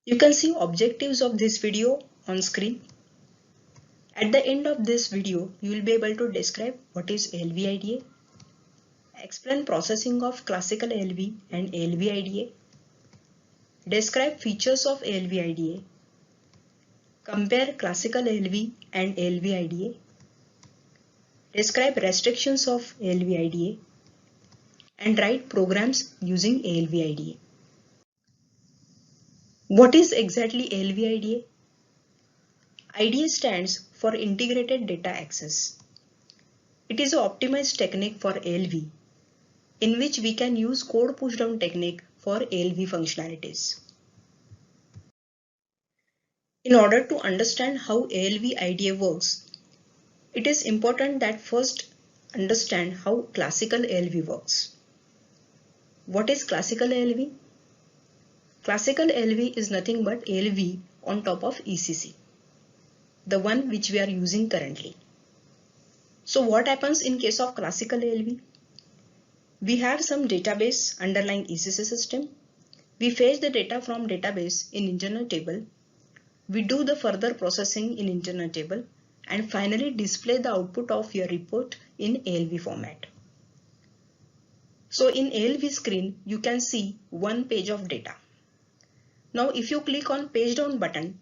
You can see objectives of this video on screen. At the end of this video, you will be able to describe what is ALV IDA, explain processing of classical ALV and ALV IDA, describe features of ALV IDA, compare classical ALV and ALV IDA, describe restrictions of ALV IDA, and write programs using ALV IDA. What is exactly ALV IDA? IDA stands for Integrated Data Access. It is an optimized technique for ALV in which we can use code pushdown technique for ALV functionalities. In order to understand how ALV IDA works, it is important that first understand how classical ALV works. What is classical ALV? Classical ALV is nothing but ALV on top of ECC, the one which we are using currently. So what happens in case of classical ALV? We have some database underlying ECC system. We fetch the data from database in internal table. We do the further processing in internal table and finally display the output of your report in ALV format. So in ALV screen, you can see one page of data. Now if you click on page down button,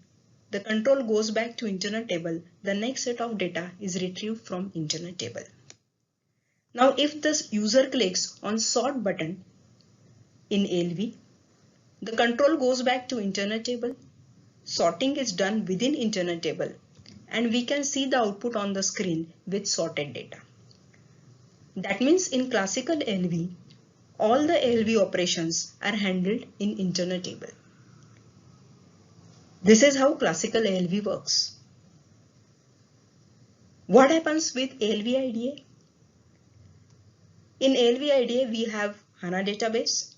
the control goes back to internal table. The next set of data is retrieved from internal table. Now if the user clicks on sort button in ALV, the control goes back to internal table. Sorting is done within internal table and we can see the output on the screen with sorted data. That means in classical ALV, all the ALV operations are handled in internal table. This is how classical ALV works. What happens with ALV IDA? In ALV IDA, we have HANA database.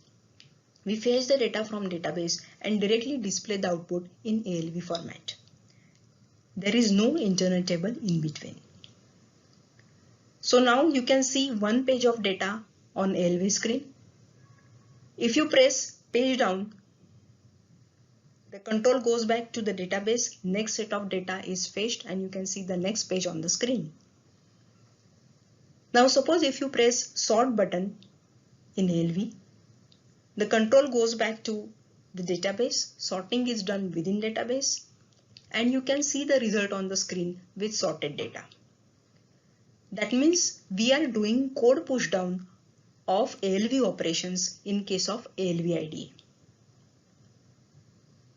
We fetch the data from database and directly display the output in ALV format. There is no internal table in between. So now you can see one page of data on ALV screen. If you press page down, the control goes back to the database. Next set of data is fetched and you can see the next page on the screen. Now suppose if you press sort button in ALV, the control goes back to the database. Sorting is done within database and you can see the result on the screen with sorted data. That means we are doing code pushdown of ALV operations in case of ALV IDA.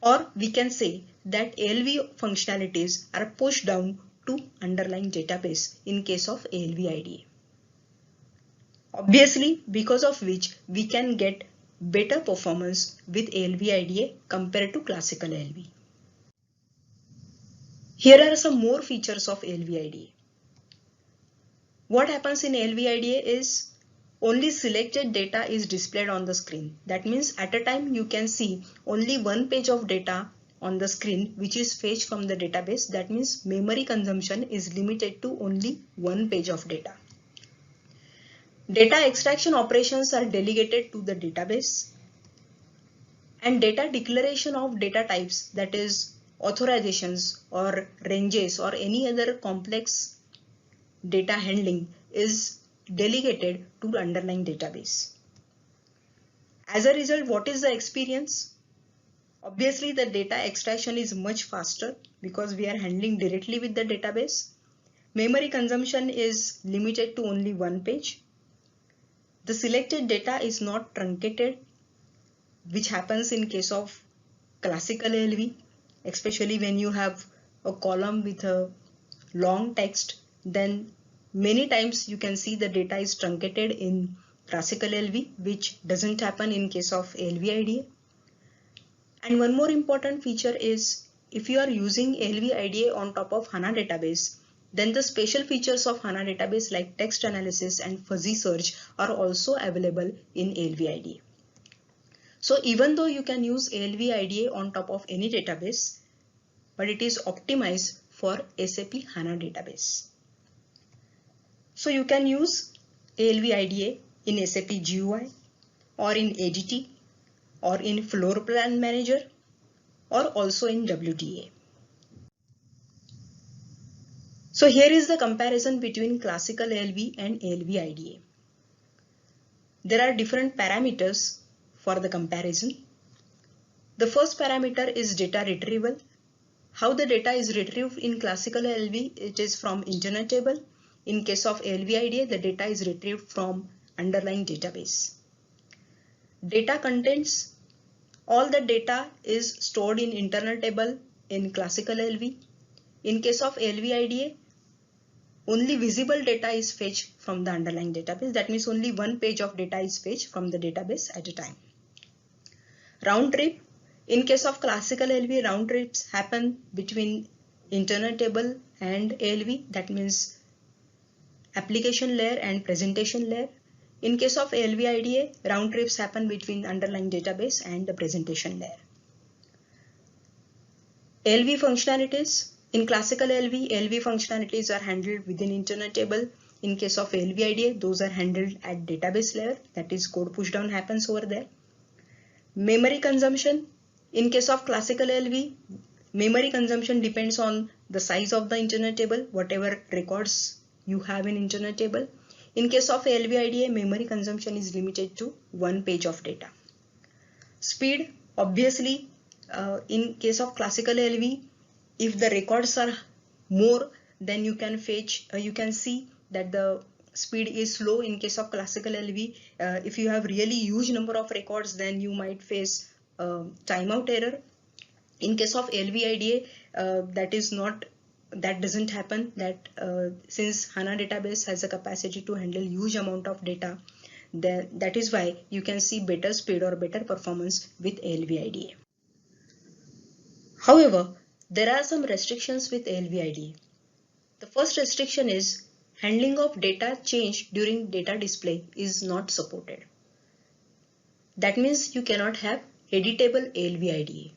Or we can say that ALV functionalities are pushed down to underlying database in case of ALV IDA. Obviously, because of which we can get better performance with ALV IDA compared to classical ALV. Here are some more features of ALV IDA. What happens in ALV IDA is only selected data is displayed on the screen. That means at a time you can see only one page of data on the screen which is fetched from the database. That means memory consumption is limited to only one page of data. Data extraction operations are delegated to the database and data declaration of data types, that is authorizations or ranges or any other complex data handling, is delegated to the underlying database. As a result, what is the experience? Obviously, the data extraction is much faster because we are handling directly with the database. Memory consumption is limited to only one page. The selected data is not truncated, which happens in case of classical ALV, especially when you have a column with a long text, then many times you can see the data is truncated in classical ALV, which doesn't happen in case of ALV IDA. And one more important feature is if you are using ALV IDA on top of HANA database, then the special features of HANA database like text analysis and fuzzy search are also available in ALV IDA. So even though you can use ALV IDA on top of any database, but it is optimized for SAP HANA database. So you can use ALV IDA in SAP GUI or in ADT or in Floor Plan Manager or also in WDA. So here is the comparison between classical ALV and ALV IDA. There are different parameters for the comparison. The first parameter is data retrieval. How the data is retrieved in classical ALV, it is from internal table. In case of ALV IDA, the data is retrieved from underlying database. Data contents, all the data is stored in internal table in classical ALV. In case of ALV IDA, only visible data is fetched from the underlying database. That means only one page of data is fetched from the database at a time. Round trip. In case of classical ALV, round trips happen between internal table and ALV. That means application layer and presentation layer. In case of ALV IDA, round trips happen between underlying database and the presentation layer. ALV functionalities. In classical ALV, ALV functionalities are handled within internal table. In case of ALV IDA, those are handled at database layer. That is, code pushdown happens over there. Memory consumption. In case of classical ALV, memory consumption depends on the size of the internal table, whatever records you have in internal table. In case of ALV IDA, memory consumption is limited to one page of data. Speed, obviously, in case of classical ALV, if the records are more, then you can see that the speed is slow. In case of classical LV, if you have really huge number of records, then you might face timeout error. In case of LV IDA, that doesn't happen. Since HANA database has a capacity to handle huge amount of data, that is why you can see better speed or better performance with ALV IDA. However, there are some restrictions with ALV IDA. The first restriction is handling of data change during data display is not supported. That means you cannot have editable ALV IDA.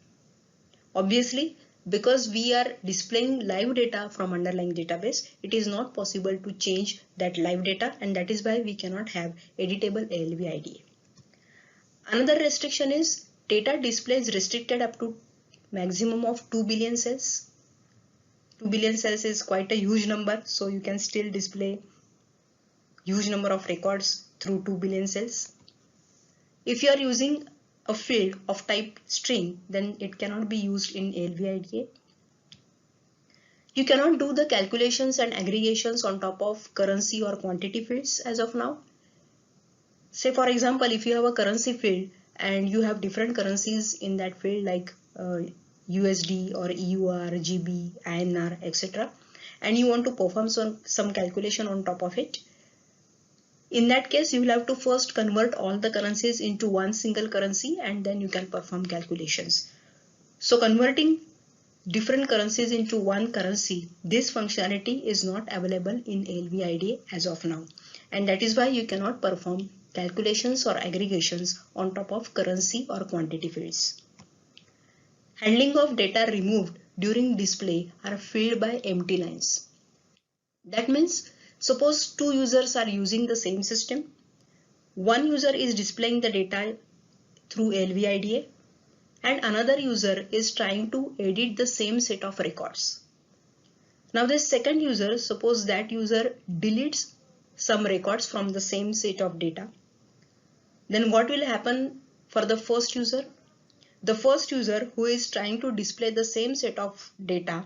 Obviously, because we are displaying live data from underlying database, it is not possible to change that live data, and that is why we cannot have editable ALV IDA. Another restriction is data display is restricted up to maximum of 2 billion cells. 2 billion cells is quite a huge number, so you can still display huge number of records through 2 billion cells. If you are using a field of type string, then it cannot be used in ALV IDA. You cannot do the calculations and aggregations on top of currency or quantity fields as of now. Say for example, if you have a currency field and you have different currencies in that field like USD or EUR, GB, INR, etc. and you want to perform some calculation on top of it. In that case, you will have to first convert all the currencies into one single currency and then you can perform calculations. So converting different currencies into one currency, this functionality is not available in ALV IDA as of now, and that is why you cannot perform calculations or aggregations on top of currency or quantity fields. Handling of data removed during display are filled by empty lines. That means suppose two users are using the same system. One user is displaying the data through ALV IDA and another user is trying to edit the same set of records. Now this second user, suppose that user deletes some records from the same set of data. Then what will happen for the first user? The first user who is trying to display the same set of data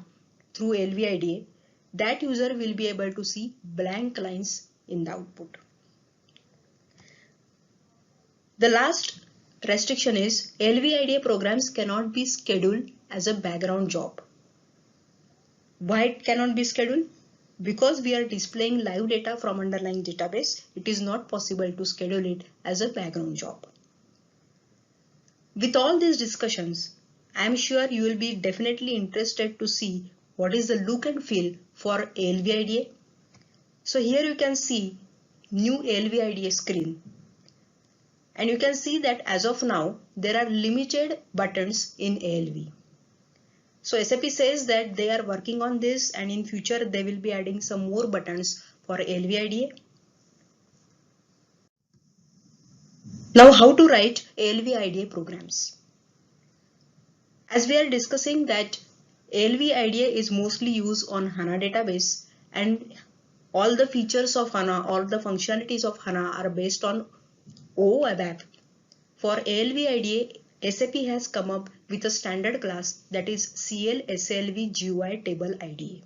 through ALV IDA, that user will be able to see blank lines in the output. The last restriction is ALV IDA programs cannot be scheduled as a background job. Why it cannot be scheduled? Because we are displaying live data from underlying database, it is not possible to schedule it as a background job. With all these discussions, I am sure you will be definitely interested to see what is the look and feel for ALV IDA. So here you can see new ALV IDA screen. And you can see that as of now, there are limited buttons in ALV. So SAP says that they are working on this and in future they will be adding some more buttons for ALV IDA. Now how to write ALV IDA programs? As we are discussing that ALV IDEA is mostly used on HANA database, and all the features of HANA, all the functionalities of HANA are based on OOAB. For ALV IDEA, SAP has come up with a standard class, that is CL-SALV GUI table IDEA.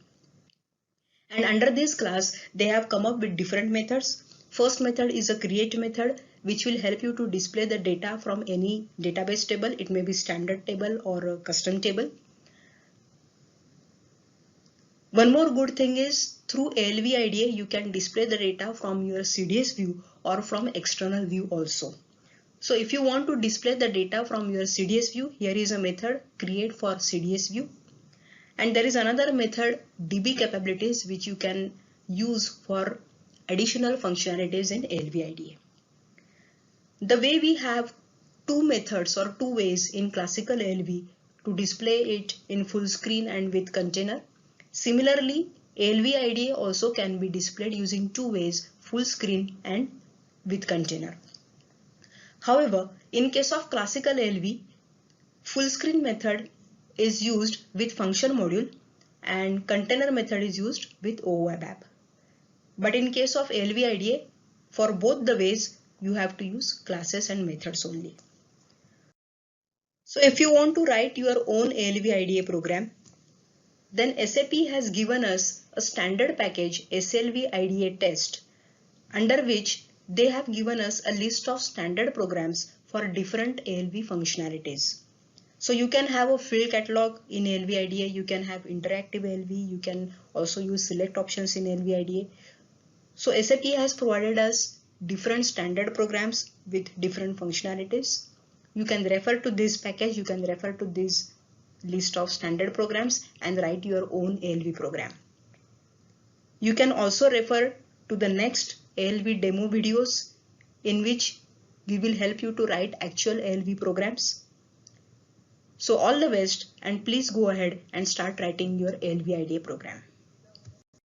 And under this class, they have come up with different methods. First method is a create method, which will help you to display the data from any database table. It may be standard table or a custom table. One more good thing is through ALV IDEA, you can display the data from your CDS view or from external view also. So if you want to display the data from your CDS view, here is a method create for CDS view. And there is another method DB capabilities, which you can use for additional functionalities in ALV IDEA. The way we have two methods or two ways in classical ALV to display it in full screen and with container. Similarly, ALV IDEA also can be displayed using two ways, full screen and with container. However, in case of classical ALV, full screen method is used with function module and container method is used with OOAB. But in case of ALV IDEA, for both the ways, you have to use classes and methods only. So if you want to write your own ALV IDEA program, then SAP has given us a standard package SLV IDEA test, under which they have given us a list of standard programs for different ALV functionalities. So you can have a field catalog in ALV IDEA, you can have interactive ALV, you can also use select options in ALV IDEA. So SAP has provided us different standard programs with different functionalities. You can refer to this package, you can refer to this list of standard programs and write your own ALV program. You can also refer to the next ALV demo videos, in which we will help you to write actual ALV programs. So all the best, and please go ahead and start writing your ALV IDEA program.